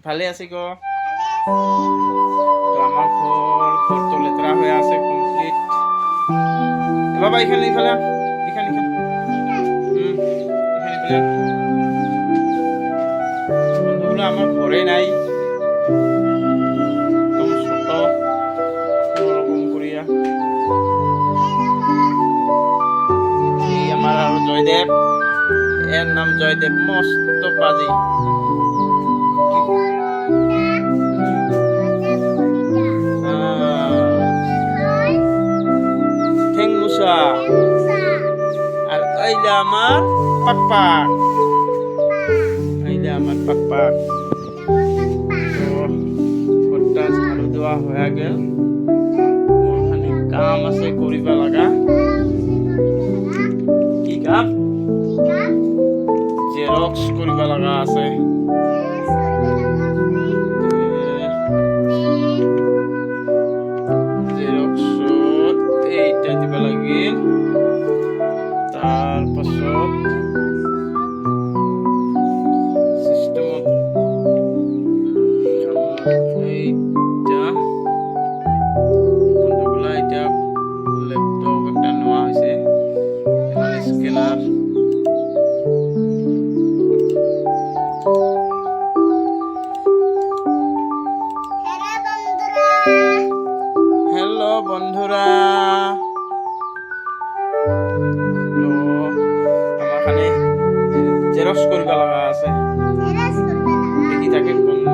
ভালে আছি গো। তো আমার ঘর তো লেতেরা হয়ে আছে কমপ্লিট। বাবা এখানে ফেলে এখানে এখানে এখানে ফেলে বন্ধুগুলো আমার ঘরে নাই, একদম ছোট কোনোরকম করিয়া। এই আমার আর জয়দেব, এর নাম জয়দেব, মস্ত পাজি। ঠেং মুসা। আর এইলা আমার পাক পাক, এইলা আমার পাক পাক। তো ঘরটা ঝাড়ু দেওয়া হয়ে গেল, ওখানে কাম আছে করিবা লাগা। কি কাম? জেরক্স করিবা লাগা আছে। জেরক্সত এইটা দিবা লাগিল, তাৰপাছত সিস্টেমত এইটা বন্ধুগুলা এটা ল্যাপটপ একটা নেওয়া হয়েছে, এখানে স্ক্যানার। হ্যালো বন্ধুরা, তো আমাখানে জেরক্স করিবা লাগা আছে। দেখি তাকে বন্ধু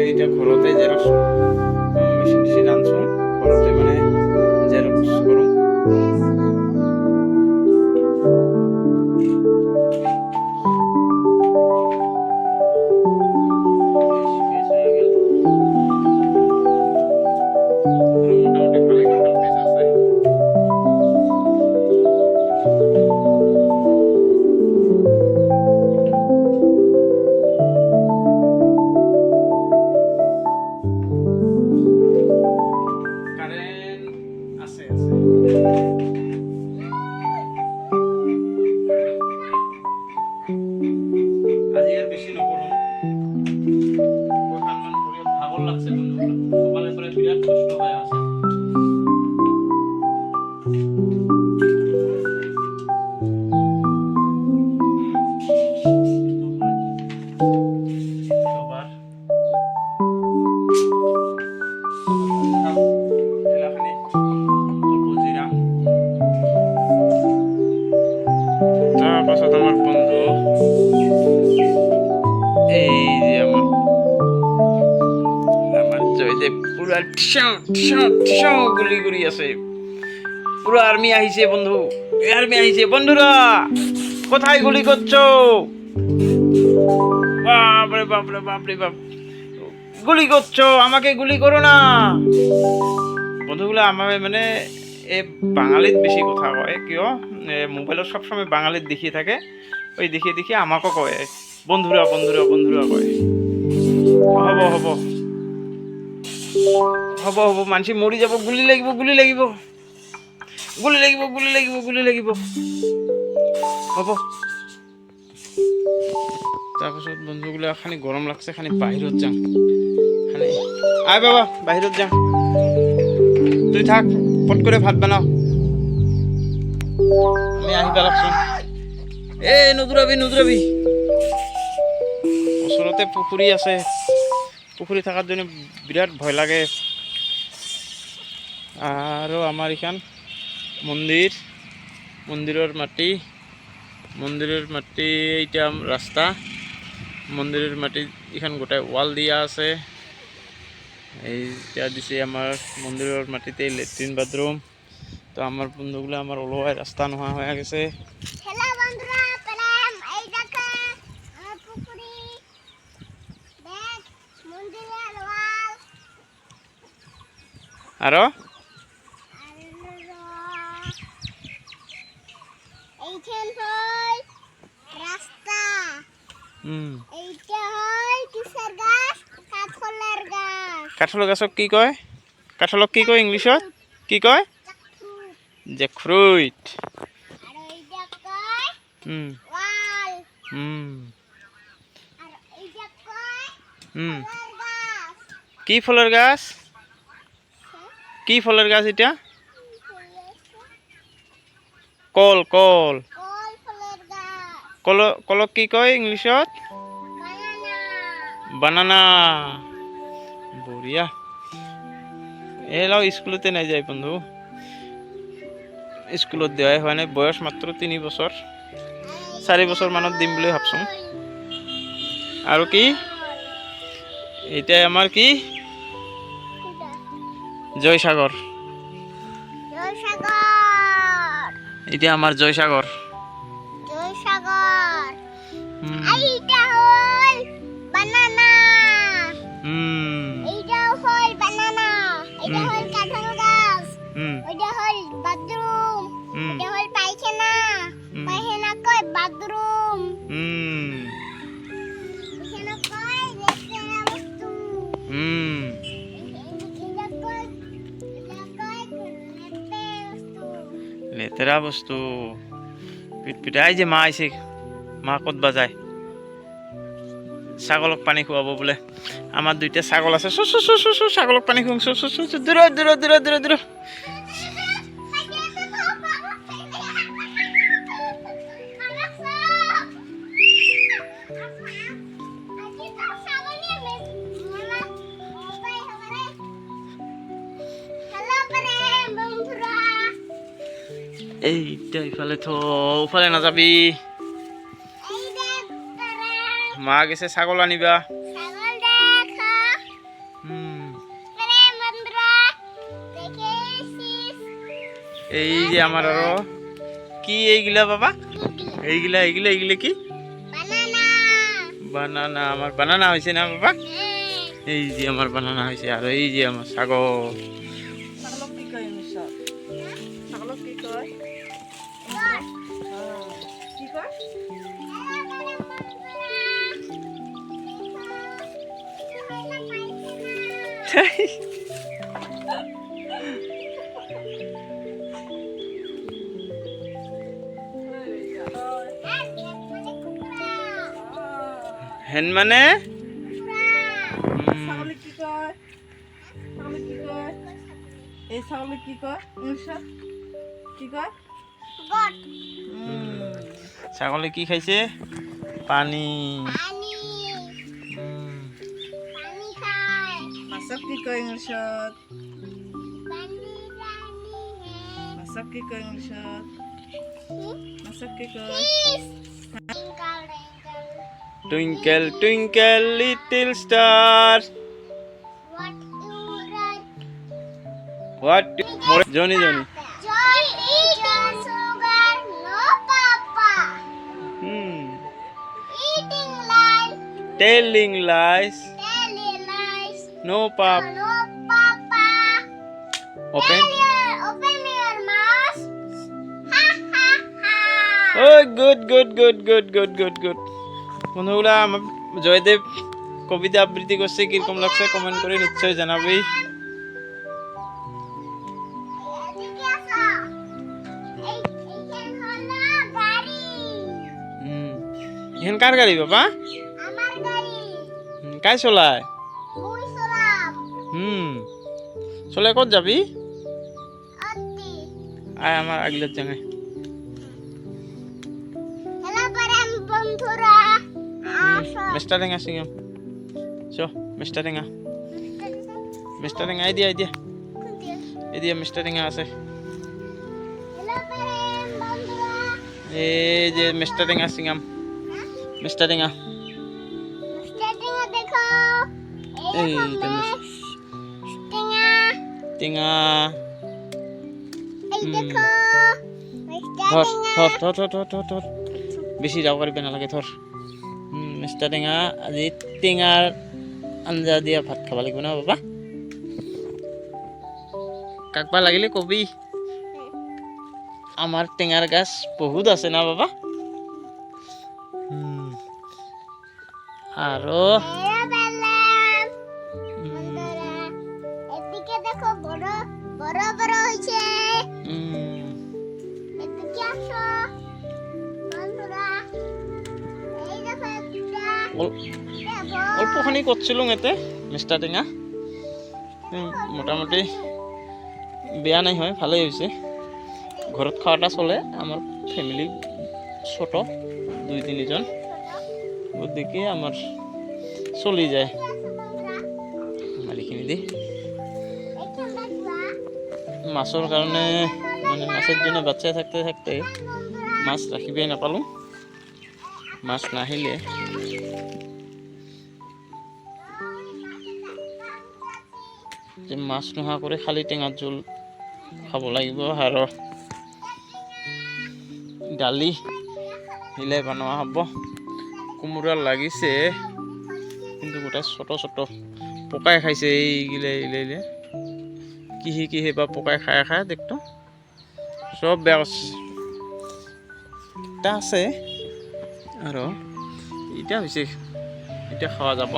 এইটা ঘরতে জেরক্স মেশিন টেশিন আনছো, ঘরতে মানে জেরক্স করো। আজি আর বেশি নকরুন, ওখান করে ভাগর লাগছে বন্ধুগুলো, সকালে করে বিরাট কষ্ট হয়ে আছে। তাৰপাছত আমার বন্ধু এই যে আমার জয়দেব পুরা গুলি করি আছে, পুরো আর্মি আহিছে বন্ধু, আর্মি আহিছে। বন্ধুরা কোথায় গুলি করছো? বাপরে বাপরে বাপরে বাপ, গুলি করছো, আমাকে গুলি করো না। বন্ধুগুলো আমার মানে এ বাঙালিত বেশি কথা কয়, কিয় মোবাইলত সবসময় বাঙালিত দেখিয়ে থাকে, ওই দেখিয়ে দেখিয়ে আমাকে কয় বন্ধুরা বন্ধুরা বন্ধুরা কয়। হব হব হব হব, মানুষ মরি যাব, গুলি লাগিব গুলি লাগিব গুলি লাগিব গুলি লাগিব গুলি লাগিব, হব। তাৰপাছত বন্ধুগুলো খানি গরম লাগছে, খানি বাহিৰত যাম, খানি আয় বাবা বাহিৰত যাম, তুই থাক, পট করে ভাত বানাও, আমি আহিবা লাগছো। এ নুদুরাবি নুদুরাবি, ওচৰতে পুখুৰী আছে, পুখুৰী থাকার জন্য বিরাট ভয় লাগে। আর আমার এখান মন্দির, মন্দিরের মাটি এইটা রাস্তা, মন্দিরের মাটি এখান গোটাই ওয়াল দিয়া আছে। এইটা দিছে আমার মন্দিরের মাটিতে লেট্রিন বাথরুম। তো আমার বন্ধুগুলো আমার ওলোয়ায় রাস্তা নোহা হয়ে গেছে। আরো কাঠলৰ গাছক কি কয়? কাঠলক কি কয় ইংলিছত? কি কয়? জ্যাকফ্রুইট। হুম কি ফলের গাছ কি ফলের গাছ এটা কল কল কল কলক কি কয় ইংলিশত বানানা বঢ়িয়া এলাও স্কুলতে নাই যায় বন্ধু স্কুলত দেওয়াই হয় নাই বয়স মাত্র 3 বছর 4 বছর মানত দিম বুলি ভাবছো আৰু কি এটা আমার কি জয়সাগর এটা আমার জয়সাগর এইটা হল বানানা এইটা হল বানানা এইটা হল কাঁঠাল গাছ ওইটা হল বাথরুম এটা হল পায়খানা পায়খানা কয় বাথরুম এখানে কয় লেতেরা বস্তু লেতেরা বস্তু পিটপিটাই যে মা আইছে মা ক'ত বাজায় ছাগলক পানী খুৱাব বোলে আমাৰ দুইটা ছাগল আছে ছাগলক পানী খুৱাওঁ দূৰ দূৰ দূৰ দূৰ দূৰ এইটা ইফালে ওফালে নাযাবি মা গেছে ছাগল আনিবা এই যে আমার আরো কি এইগুলা বাবা এইগুলা এইগুলা এইগুলা কি বানানা আমার বানানা হয়েছে না বাবা এই যে আমার বানানা হয়েছে আর এই যে আমার ছাগল হেন মানে এই ছাগলে কি কয় ইংলিশত কি কয় ছাগলে কি খাইছে পানি মাছক কি কয় ইংলিশত মাছক কি কয় ইংলিশত মাছক কি কয় twinkle twinkle little star what Johnny Johnny telling lies no pap open your mouth oh good বন্ধুরা আমার জয়দেব কবিতা আবৃত্তি করছে কিরকম লাগছে কমেন্ট করে নিশ্চয়ই জানাবি এখন কার গাড়ি বাবা কাই চলায় চলে কত যাবি আয় আমার আগলের জায়গায় মিস্টার রেঙ্গা সিংম চো মিস্টার রেঙ্গা আই দিয়া মিস্টার রেঙ্গা আছে এই যে মিস্টার রেঙ্গা সিংম মিস্টার রেঙ্গা এই টিঙা ধর বেশি যাও পারবে না লাগে ধর মিস্টার টেঙা আজি টেঙার আঞ্জা দিয়া ভাত খাব লাগিব না বাবা কাকবা লাগিলে কবি আমার টেঙার গাছ বহুত আছে না বাবা আরো এদিকে দেখো বড় বড় বড় হইছে এদিকে আসো বন্ধুরা এই দেখো একটা অল্পখানি করছিলাম এতে মিষ্টা টেঙা মোটামুটি বেয়া নাই হয়, ভালেই হৈছে। ঘৰত খাওয়াটা চলে, আমার ফ্যামিলি ছোট 2-3 জন, ওদিকে আমার চলি যায় আমার এইখিনি দি। মাছের কারণে মানে মাছের জন্য বাচ্চা থাকতে থাকতে মাছ রাখিবই নাপালো। মাছ নাহিলে যে মাছ নোহোৱা করে খালি টেঙার জোল খাব লাগিব আৰু ডালি মিলাই বনোৱা হ'ব। কোমোৰা লাগিছে কিন্তু গোটাই ছোট ছোট পোকাই খাইছে, এইগিলে এইলে কিহে বা পোকাই খাই খাই দেখতো সব বেয়া এটা আছে। আৰু এটা হৈছে, এটা খাওয়া যাব,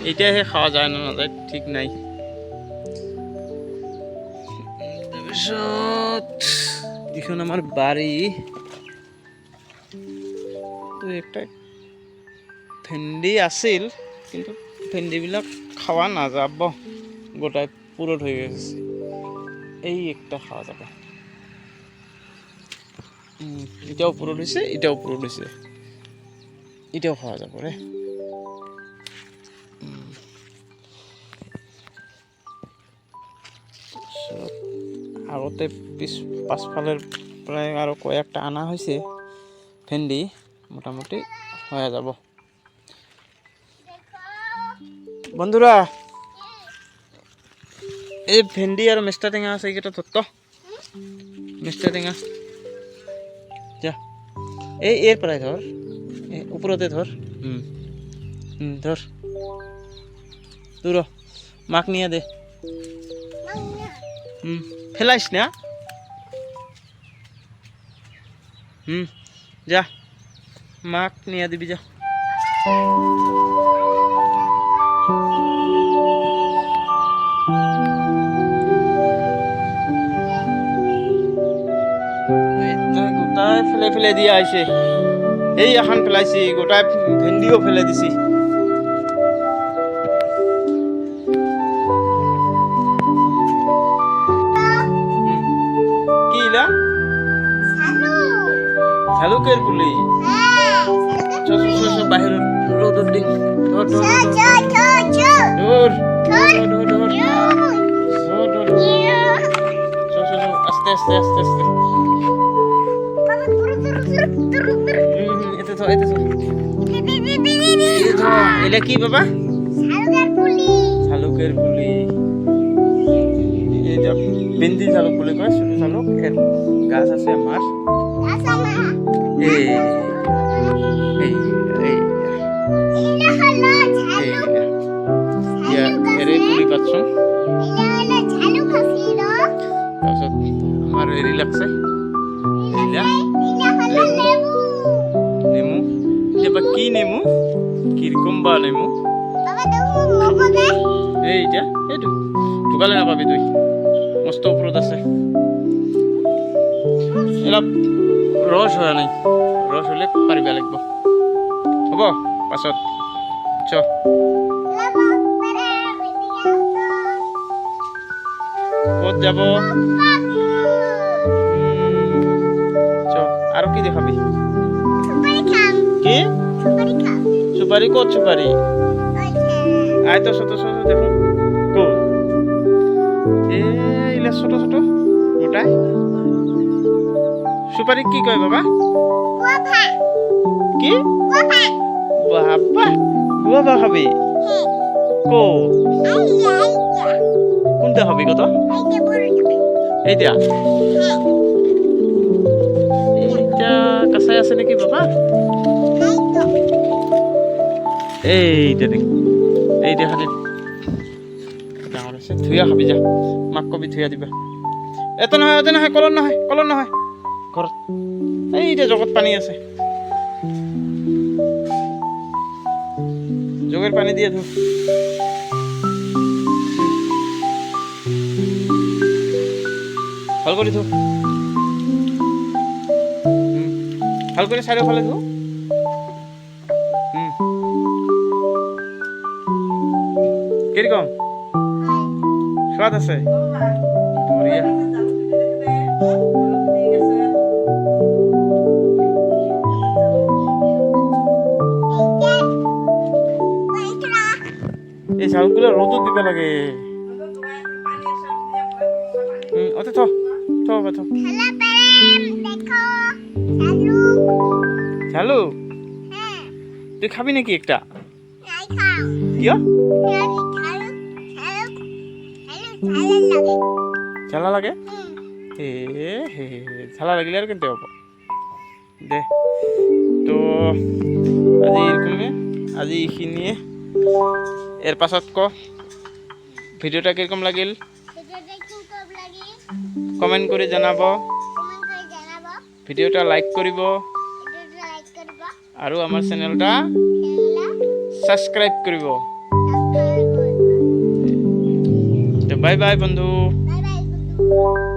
এইটাহে খাওয়া যায় না নাযায় ঠিক নাই। তাৰপিছত এইখন আমাৰ বাৰী, তো একটা ভেন্দি আছিল কিন্তু ভেন্দিবিলাক খাওয়া নাযাব, গোটাই পুরোট হয়ে গেছে। এই একটা খাওয়া যাবে, এটাও পুরোট হয়েছে, এটাও পুরোট হয়েছে, এটাও খাওয়া যাবে রে। আগতে পাছফালের প্রায় আরো কয়েকটা আনা হয়েছে ভেন্ডি, মোটামুটি হয়ে যাব। বন্ধুরা এই ভেন্ডি আর মিষ্টা টেঙা আছে, এইকেইটা ধরতো মিষ্টা টেঙা যা, এই এর প্রায় ধর, উপরতে ধর, ধর দূর মাক নিয়ে দে, ফেলাইস না, যা মাক নিয়ে দিবি যা। গোটাই ফেলে ফেলে দিয়ে আইছে, এই এখন ফেলাইছি, গোটাই ভেন্দিও ফেলে দিছি। কি ইলা ঝালুকের পুলি, বাহির রোদর দিন, ধর ধর ধর ধর ধর, আস্তে আস্তে আস্তে আস্তে, এতে ধর এতে ধর, এটা কি বাবা? ঝালুকের পুলি, এটা ভেন্দি ঝালুক পুলি কয়, ছোট ঝালুক। এর গাছ আছে আমার, এই এই এই এরে পুলি পাচ্ছ। তাৰপিছত আমার হেৰি লাগছে, নেমু, এটা কি নেমু, কিরকম বা নেমু, এইটা এইটো ঢুকালে নাপাবি তুই, মস্ত ওপৰত আছে। অলপ রস হয় নাই, রস হলে পাৰিব লাগিব, হ'ব পাছত চ। ক'ত যাব চ, আৰু কি দেখাবি? কি সুপারি? ক'ত সুপারি? আয় তো ছোট ছোট দেখো, ক'ত এইলা ছোট ছোট গোটাই সুপারি কি কয় বাবা? কি বাবা গুয়াভা খাবি? ক'ত কোনটা খাবি কত? এইটা এইটা কাঁচাই আছে নাকি বাবা? এইটা দেখ, এইটা খালি ডাঙৰ আছে, ধুইয়া খাবি যা, মাক কবি ধুইয়া দিবা। এতে নহয় এতে নহয়, কলন নহয়, কলন নহয়, ঘৰত এইটা জগত পানী আছে, জগের পানি দিয়ে ধু। ভাল করে ধু, ভাল করে চারিওফালে ধু। কিরকম স্বাদ আছে বঢ়িয়া এই চাউলগুলো রোদত দিব লাগে অতে থ থ থ হ্যালো প্রেম দেখো চালু চালু হ্যাঁ তুই খাবি নাকি একটা নাই খাও কিয় চালু চালু চালু লাগে ঝালা লাগে এ হে ঝালা লাগলে আর কিনতে হবো দে তো আজি এরকমই আজি এইখিনিয়ে এর পাছত ক ভিডিওটা কিরকম লাগিল ভিডিওটা খুব খুব লাগি কমেন্ট করে জানাব কমেন্ট করে জানাবো ভিডিওটা লাইক কৰিব ভিডিওটা লাইক করবা আৰু আমাৰ চেনেলটা চ্যানেলটা সাবস্ক্রাইব কৰিব সাবস্ক্রাইব করবা তো বাই বাই বন্ধু বাই বাই বন্ধু